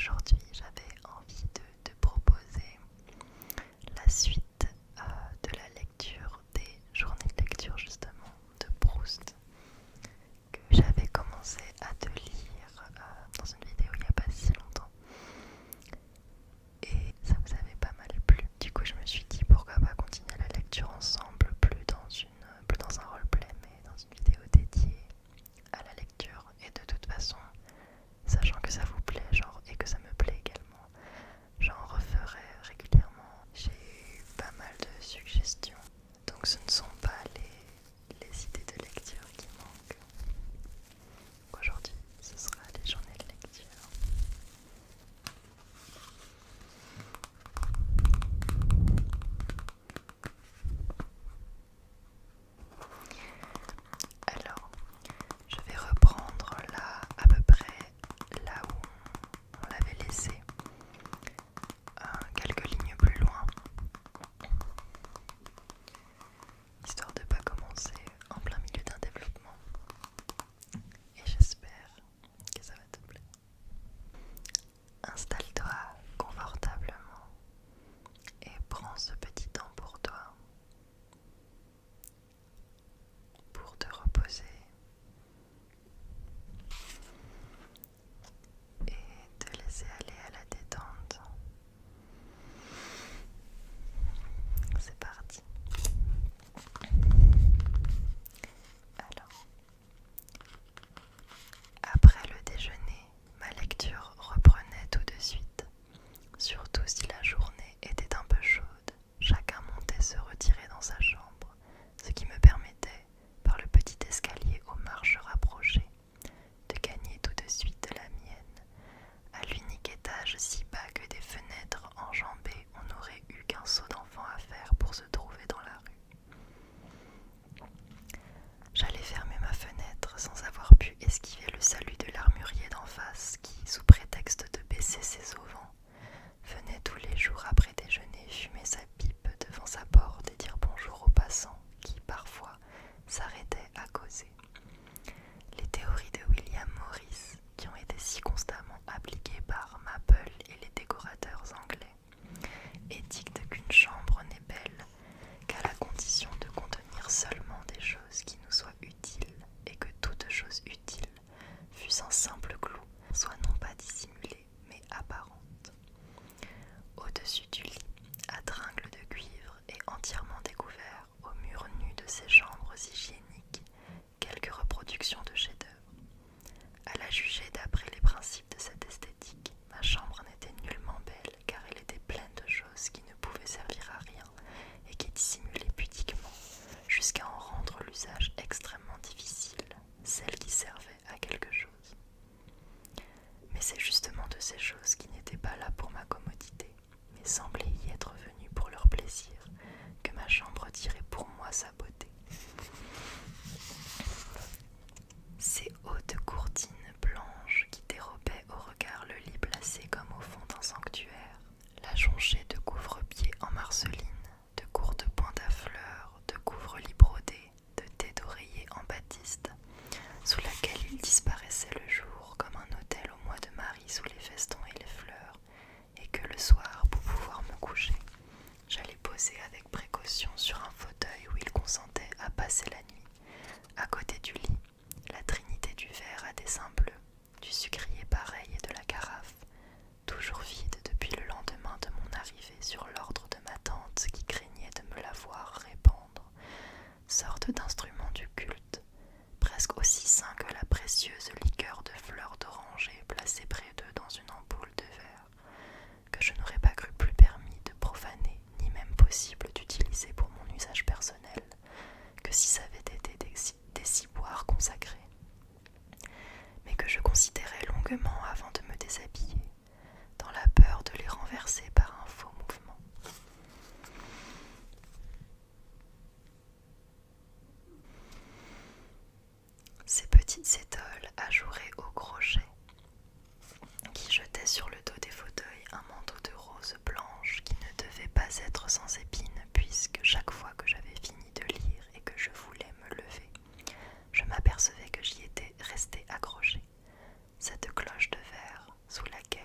aujourd'hui j'avais envie de te proposer la suite de la lecture des journées de lecture justement de Proust que j'avais commencé à te lire dans une vidéo il n'y a pas si longtemps et ça vous avait pas mal plu. Du coup je me suis dit pourquoi pas continuer la lecture ensemble, plus dans un roleplay mais dans une vidéo dédiée à la lecture. Et de toute façon, sachant que ça vous plaît et que ça me plaît également, j'en referai régulièrement. J'ai eu pas mal de suggestions, donc ce ne sont pas les idées de lecture qui manquent. Aujourd'hui, ce sera les journées de lecture. Alors, je vais reprendre là, à peu près là où on l'avait laissé, quelques lignes plus loin, histoire de ne pas commencer en plein milieu d'un développement. Et j'espère que ça va te plaire. Installe-toi confortablement et prends ce petit temps pour toi, pour te reposer et te laisser aller à la détente. C'est parti. Alors, après le déjeuner, ma lecture reprenait tout de suite, surtout si la journée était un peu chaude. Chacun montait se retirer dans sa chambre, ce qui me permettait, par le petit escalier aux marches rapprochées, de gagner tout de suite la mienne. À l'unique étage si bas que des fenêtres enjambées, on n'aurait eu qu'un saut d'enfant à faire pour se trouver dans la rue. J'allais fermer ma fenêtre sans avoir pu esquiver le salut de l'armurier d'en face qui, sous prétexte de baisser ses auvents, venait tous les jours après déjeuner fumer sa pipe devant sa porte et dire bonjour aux passants qui, parfois, s'arrêtaient à causer. Les théories de William Morris, qui ont été si constamment appliquées par Maple et les décorateurs anglais, édictent qu'une chambre n'est belle qu'à la condition de contenir seulement des choses qui nous soient utiles et que toute chose utile, fût-ce un simple clou, soit non pas dissimulée mais apparente. Au-dessus du lit, à tringles de cuivre et entièrement découvert au mur nu de ces chambres hygiéniques, quelques reproductions de chefs-d'œuvre. À la juger d'après les principes de cette esthétique, ma chambre n'était nullement belle car elle était pleine de choses qui ne pouvaient servir à rien et qui dissimulaient pudiquement, jusqu'à en rendre l'usage extrêmement difficile, celles qui servaient à quelque chose. Mais c'est justement de ces choses qui n'étaient pas là pour ma commodité, mais semblaient y être venues pour leur plaisir, que ma chambre tirait pour moi sa beauté. Ces hautes courtines blanches qui dérobaient au regard le lit placé comme au fond d'un sanctuaire, la jonchée de couvre-pieds en marceline, de courtes pointes à fleurs, de couvre-lits brodés, de têtes d'oreiller en batiste, sous laquelle il disparaissait le jour comme un autel au mois de Marie sous les festons et les fleurs, et que le soir, pour pouvoir me coucher, j'allais poser avec précaution sur un fauteuil où il consentait à passer la nuit, à côté du lit, la trinité du verre à dessin bleu, du sucrier pareil et de la carafe, toujours vide depuis le lendemain de mon arrivée sur l'ordre de ma tante qui craignait de me la voir répandre, sorte d'instrument du culte, presque aussi sain que la précieuse liqueur de fleurs d'oranger placée près d'eux dans une ampoule de verre, que je n'aurais pas cru plus permis de profaner, ni même possible d'utiliser pour mon usage personnel, que si ça avait été des ciboires consacrés, mais que je considérais longuement avant de me déshabiller, dans la peur de les renverser par un faux mouvement. Ces petites étoiles ajourées au crochet, qui jetaient sur le dos des fauteuils un manteau de rose blanche qui ne devait pas être sans épines, puisque chaque fois que j'avais fini de lire et que je voulais me lever, je m'apercevais que j'y étais resté accroché. Cette cloche de verre, sous laquelle,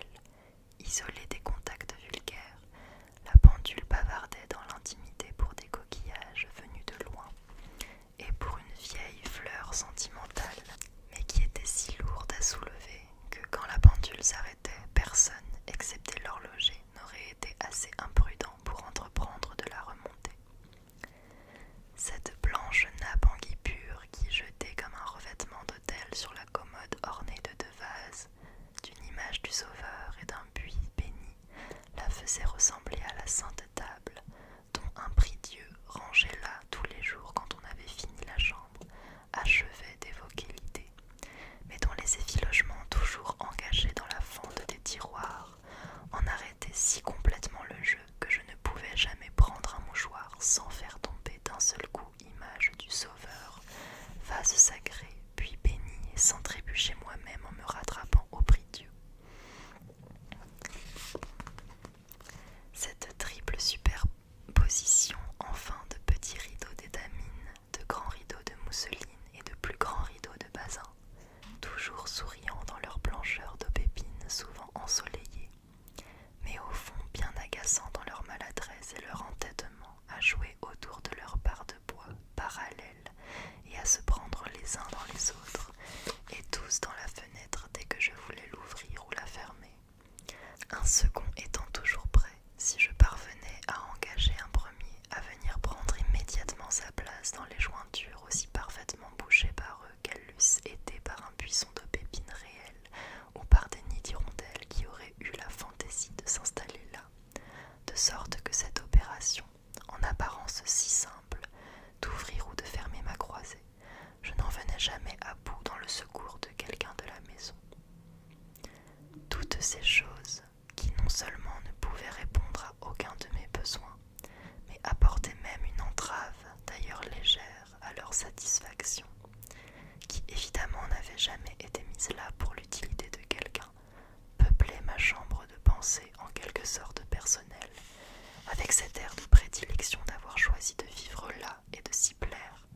place dans les jointures aussi parfaitement bouchées par eux qu'elles l'eussent été par un buisson d'aubépines réel ou par des nids d'hirondelles qui auraient eu la fantaisie de s'installer là, de sorte que cette opération, en apparence si simple, d'ouvrir ou de fermer ma croisée, je n'en venais jamais à bout dans le secours de quelqu'un de la maison. Toutes ces choses, qui non seulement ne pouvaient répondre à aucun de mes besoins, mais apportaient même une entrave, d'ailleurs légère, à leur satisfaction, qui évidemment n'avait jamais été mise là pour l'utilité de quelqu'un, peuplaient ma chambre de pensée en quelque sorte personnelle, avec cet air de prédilection d'avoir choisi de vivre là et de s'y plaire,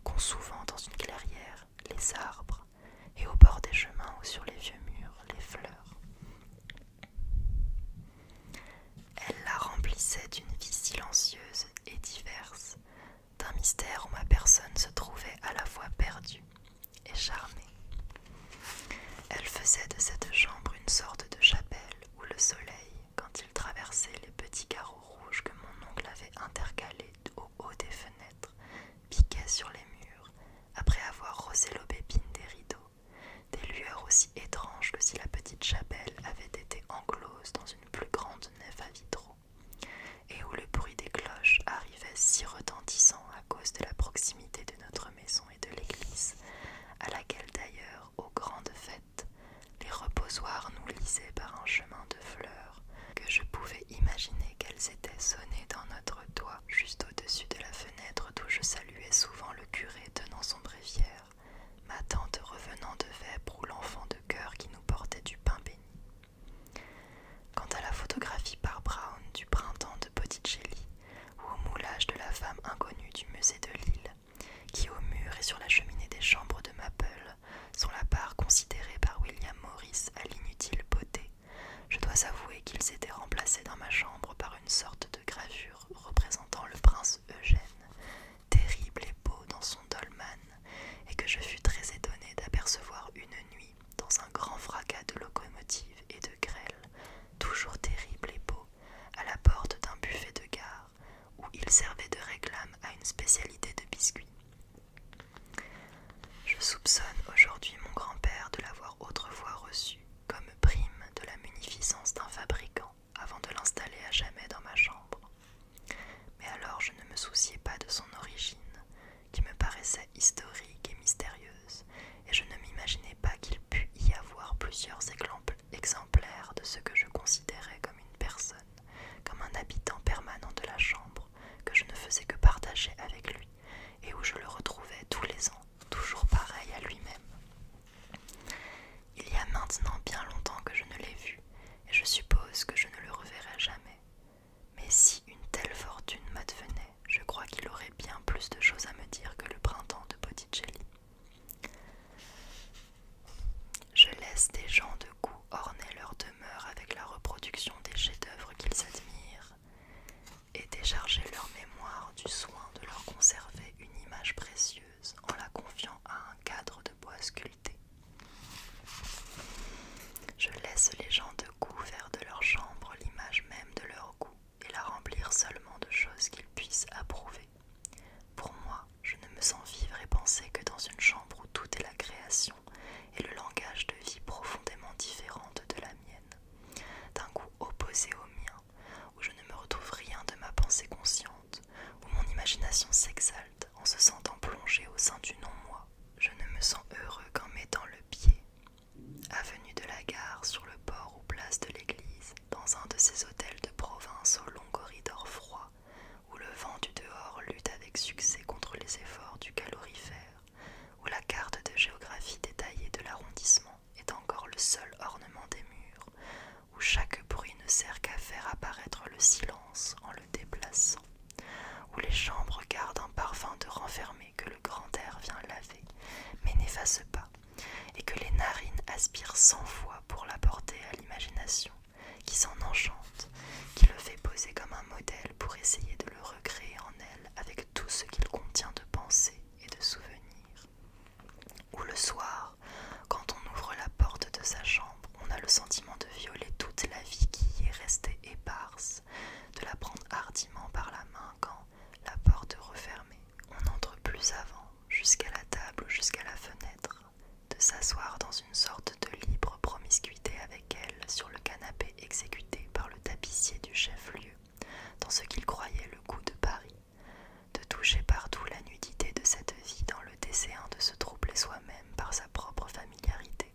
qu'ont souvent dans une clairière les arbres, et au bord des chemins ou sur les vieux murs les fleurs. Elle la remplissait d'une vie silencieuse et diverse, d'un mystère où ma personne se trouvait à la fois perdue et charmée. Elle faisait de cette chambre une sorte de chapelle où le soleil, quand il traversait les petits carreaux rouges que mon oncle avait intercalés au haut des fenêtres, piquait sur les murs, après avoir rosé l'aubépine des rideaux, des lueurs aussi étranges que si la petite chapelle avait été enclose dans une plus grande nef à vitraux, et où le bruit des cloches arrivait si retentissant à cause de la proximité de notre maison et de l'église, à laquelle d'ailleurs, aux grandes fêtes, les reposoirs nous lisaient par un chemin de fleurs, que je pouvais imaginer qu'elles étaient sonnées dans notre toit, juste au-dessus de la fenêtre d'où je saluais souvent le curé tenant son bréviaire, ma tante revenant de Vêpres ou l'enfant de chœur qui nous portait du pain béni. Quant à la photographie par Brown du printemps de Botticelli, ou au moulage de la femme inconnue du musée de Lille, qui au mur et sur la cheminée des chambres de Maple sont la part considérée par William Morris à l'inutile beauté, je dois avouer qu'ils étaient remplacés dans ma chambre par une sorte de gravure représentant le prince Eugène, terrible et beau dans son dolman, et que je fus très étonné d'apercevoir une nuit dans un grand fracas de locomotive et de grêle, toujours terrible et beau, à la porte d'un buffet de gare, où il servait de réclame à une spécialité de biscuits. Je soupçonne aujourd'hui mon grand-père de l'avoir autrefois reçu comme prime de la munificence d'un fabricant avant de l'installer à jamais dans ma chambre. Mais alors je ne me souciais pas de son origine, qui me paraissait historique et mystérieuse, et je ne m'imaginais pas qu'il pût y avoir plusieurs exemplaires de ce que je considérais comme une personne, comme un habitant permanent de la chambre, que je ne faisais que partager avec lui, et où je le retrouvais tous les ans, toujours pareil à lui-même. Il y a maintenant bien longtemps que je ne l'ai vu, et je suppose que je ne le reverrai jamais. Mais si une telle fortune m'advenait, je crois qu'il aurait bien plus de choses à me dire que le printemps de Botticelli. Je laisse des gens de goût orner leur demeure avec la reproduction des chefs-d'œuvre qu'ils admirent, et décharger leur mémoire du soin de leur conserver une image précieuse en la confiant à un cadre de bois sculpté. Je laisse les gens de goût faire de leur chambre l'image même de leur goût et la remplir seulement de choses qu'ils puissent approuver. Pour moi, je ne me sens vivre et penser que dans une chambre où tout est la création et le langage de vie profondément différente de la mienne, d'un goût opposé au mien, où je ne me retrouve rien de ma pensée consciente, où mon imagination s'exalte en se sentant plongée au sein du non-moi. Je ne me sens heureux qu'en mettant le pied, avenue de la Gare, sur le port ou place de l'église, dans un de ces hôtels de province aux longs corridors froids, où le vent du dehors lutte avec succès contre les efforts du calorifère, où la carte de géographie détaillée de l'arrondissement est encore le seul ornement des murs, où chaque bruit ne sert qu'à faire apparaître le silence en le déplaçant, où les chambres gardent un parfum de renfermé que le grand air vient laver, mais n'efface pas, et que les narines aspirent 100 fois pour l'apporter à l'imagination, qui s'en enchante, qui le fait poser comme un modèle pour essayer de le recréer en elle avec tout ce qu'il contient de pensée et de souvenirs. Ou le soir, quand on ouvre la porte de sa chambre, on a le sentiment de violer toute la vie qui y est restée éparse, de la prendre hardiment par la main quand, la porte refermée, on entre plus avant, jusqu'à la table ou jusqu'à la fenêtre, de s'asseoir dans une sorte de libre promiscuité avec elle sur le canapé exécuté par le tapissier du chef-lieu, dans ce qu'il croyait le goût de Paris, de toucher partout la nudité de cette vie dans le dessein de se troubler soi-même par sa propre familiarité,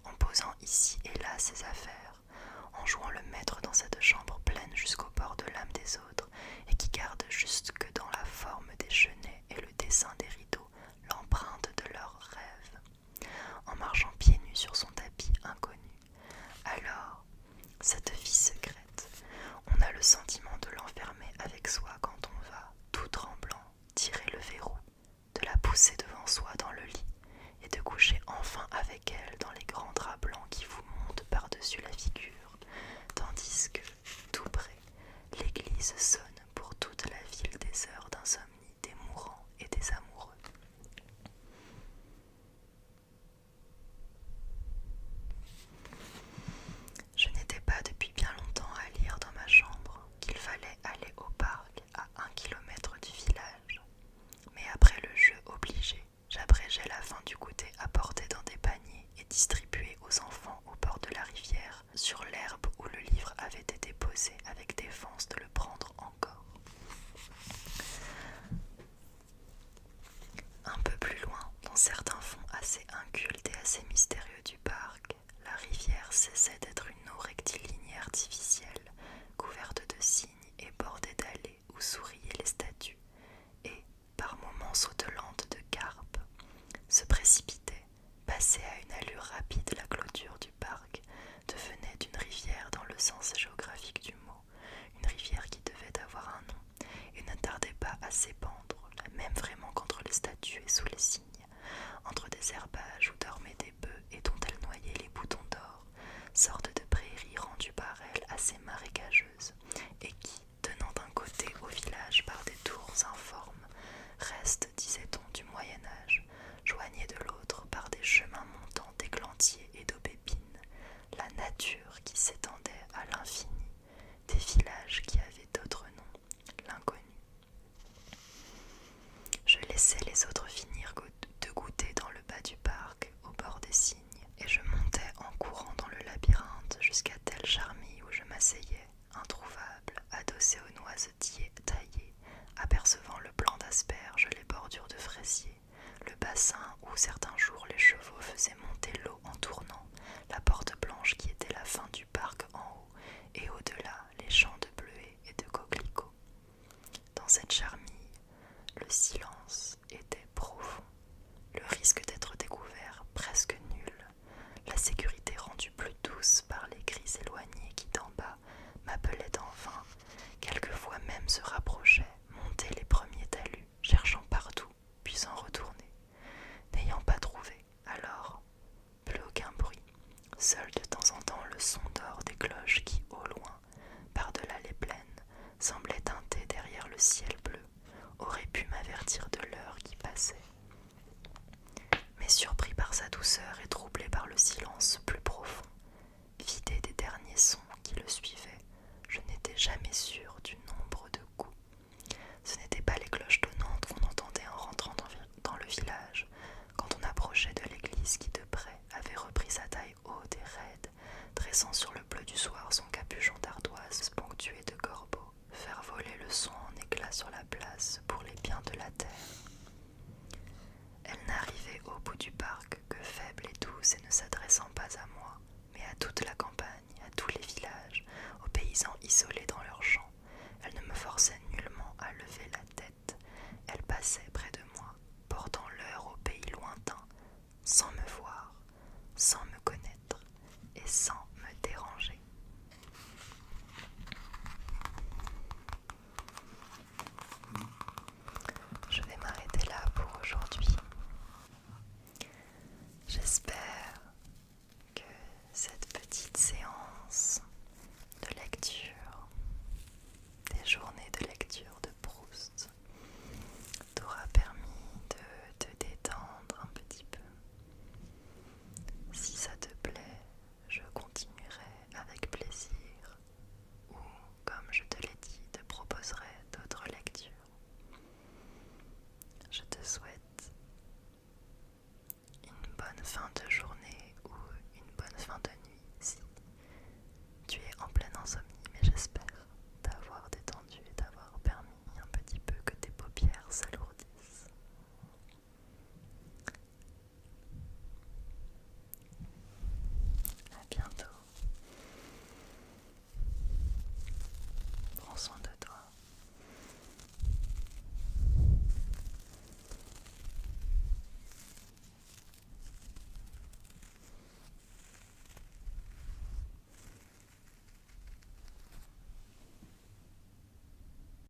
en posant ici et là ses affaires, en jouant le maître dans cette chambre pleine jusqu'au bord de l'âme des autres et qui garde juste que dans la forme des chenets et le dessin des rideaux l'empreinte de leurs rêves, en marchant pieds nus sur son tapis inconnu. Alors, cette vie secrète, on a le sentiment de l'enfermer avec soi quand on va, tout tremblant, tirer le verrou, de la pousser devant soi dans le lit et de coucher enfin avec elle dans les grands draps blancs qui vous montent par-dessus la figure, tandis que, tout près, l'église sonne pour toute la ville des heures d'insomnie des mourants et des amoureux. Je n'étais pas depuis bien longtemps à lire dans ma chambre qu'il fallait aller au parc à 1 kilomètre du village. Mais après le jeu obligé, j'abrégeais la fin du goûter apporté dans des paniers et distribué aux enfants au bord de la rivière, sur l'herbe où le livre avait été posé avec défense de le prendre encore. Un peu plus loin, dans certains fonds assez incultes et assez mystérieux du parc, la rivière cessait d'être une eau rectiligne et artificielle, couverte de cygnes et bordée d'allées où souriaient les statues, et, par moments sautelantes de carpes, se précipitait, passait à une allure rapide la clôture du parc, devenait une rivière dans le sens géographique du mot, une rivière qui devait avoir un nom, et ne tardait pas à s'épandre, même vraiment qu'entre les statues et sous les cygnes, entre des herbages où dormaient des bœufs et dont elle noyait les boutons d'or, sorte de prairie rendue par elle assez marécageuse, et qui, tenant d'un côté au village par des tours informes, reste, disait-on, du Moyen-Âge, joignait de l'autre par des chemins montants d'églantiers et d'aubépines, la nature qui s'étendait à l'infini, des villages qui avaient d'autres noms, l'inconnu. Je laissais les autres finir de goûter dans le bas du parc, au bord des cygnes, et je montais en courant dans le labyrinthe jusqu'à telle charmille où je m'asseyais, introuvable, adossé aux noisetiers taillés, apercevant le plan d'asperges, les bordures de fraisiers, le bassin où certains jours les chevaux faisaient monter l'eau en tournant, la porte blanche qui était la fin du parc en haut, et au-delà les champs de bleuets et de coquelicots. Dans cette charmille, le silence était profond, le risque d'être découvert presque nul, la sécurité rendue plus douce par les cris éloignés qui d'en bas m'appelaient en vain, quelquefois même se rapprochaient, montaient les premiers talus, cherchant partout, puis s'en retourner. N'ayant pas trouvé, alors, plus aucun bruit, seul de temps en temps le son d'or des cloches qui, au loin, par-delà les plaines, semblaient teinter derrière le ciel bleu, aurait pu m'avertir de l'heure qui passait. Mais surpris par sa douceur et troublé par le silence plus profond, vidé des derniers sons qui le suivaient, je n'étais jamais sûr du nombre de coups. Ce n'étaient pas les cloches tonnantes qu'on entendait en rentrant dans le village, quand on approchait de l'église qui de près avait repris sa taille haute et raide, dressant sur le bleu du soir son capuchon d'ardoise ponctué de corbeaux, faire voler le son en éclats sur la place pour les biens de la terre. Elle n'arrivait au bout du parc que faible et douce et ne s'adressant pas à moi, mais à toute la campagne, à tous les villages, aux paysans isolés dans leurs champs. Elle ne me forçait nullement à lever la tête. Elle passait près de moi, portant l'heure au pays lointain, sans me voir, sans me connaître et sans